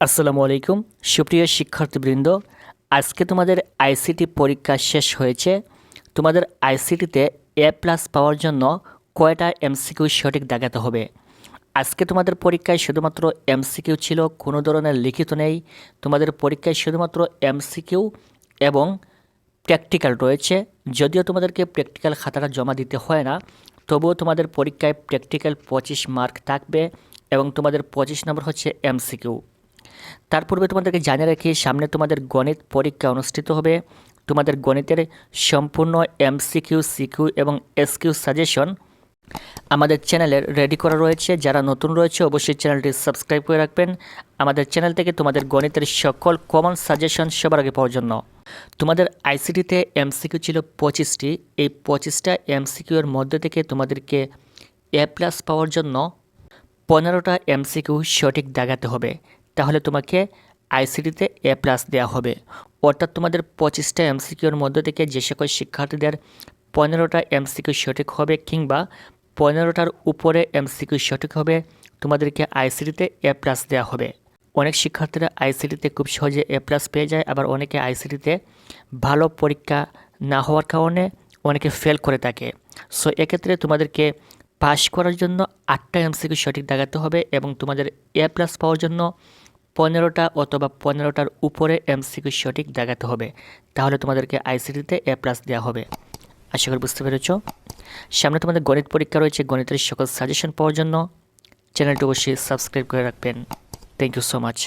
আসসালামু আলাইকুম সুপ্রিয় শিক্ষার্থীবৃন্দ, আজকে তোমাদের আইসিটি পরীক্ষা শেষ হয়েছে। তোমাদের আইসিটিতে A+ পাওয়ার জন্য কয়টা এমসিকিউ সঠিক দেখাতে হবে। আজকে তোমাদের পরীক্ষায় শুধুমাত্র এমসিকিউ ছিল, কোনো ধরনের লিখিত নেই। তোমাদের পরীক্ষায় শুধুমাত্র এমসিকিউ এবং প্র্যাকটিক্যাল রয়েছে। যদিও তোমাদেরকে প্র্যাকটিক্যাল খাতাটা জমা দিতে হয় না, তবুও তোমাদের পরীক্ষায় প্র্যাকটিক্যাল 25 মার্ক থাকবে এবং তোমাদের 25 নম্বর হচ্ছে এমসিকিউ। তার পূর্বে তোমাদেরকে জানিয়ে রাখি, সামনে তোমাদের গণিত পরীক্ষা অনুষ্ঠিত হবে। তোমাদের গণিতের সম্পূর্ণ এমসিকিউ, সিকিউ এবং এসকিউ সাজেশন আমাদের চ্যানেলের রেডি করা রয়েছে। যারা নতুন রয়েছে অবশ্যই চ্যানেলটি সাবস্ক্রাইব করে রাখবেন আমাদের চ্যানেল থেকে তোমাদের গণিতের সকল কমন সাজেশন সবার আগে পাওয়ার জন্য। তোমাদের আইসিটিতে এমসিকিউ ছিল 25টি। এই 25টা এমসিকিউ এর মধ্যে থেকে তোমাদেরকে A+ পাওয়ার জন্য 15টা এমসিকিউ সঠিক দেখাতে হবে, তাহলে তোমাকে আইসিটিতে A+ দেওয়া হবে। অর্থাৎ তোমাদের 25টা এমসিকিউর মধ্যে থেকে যে সকল শিক্ষার্থীদের 15টা এমসিকিউ সঠিক হবে কিংবা 15টার উপরে এমসিকিউ সঠিক হবে, তোমাদেরকে আইসিটিতে A+ দেওয়া হবে। অনেক শিক্ষার্থীরা আইসিটিতে খুব সহজে A+ পেয়ে যায়, আবার অনেকে আইসিটিতে ভালো পরীক্ষা না হওয়ার কারণে অনেকে ফেল করে থাকে। সো এক্ষেত্রে তোমাদেরকে পাস করার জন্য 8টা এমসিকিউ সঠিক দেখাতে হবে এবং তোমাদের A+ পাওয়ার জন্য 15টা অথবা 15টার উপরে এমসিকিউ সঠিক দেখাতে হবে, তাহলে তোমাদেরকে আইসিটিতে A+ দেওয়া হবে। আশা করি বুঝতে পেরেছ। সামনে তোমাদের গণিত পরীক্ষা রয়েছে। গণিতের সকল সাজেশন পাওয়ার জন্য চ্যানেলটি অবশ্যই সাবস্ক্রাইব করে রাখবেন। Thank you so much.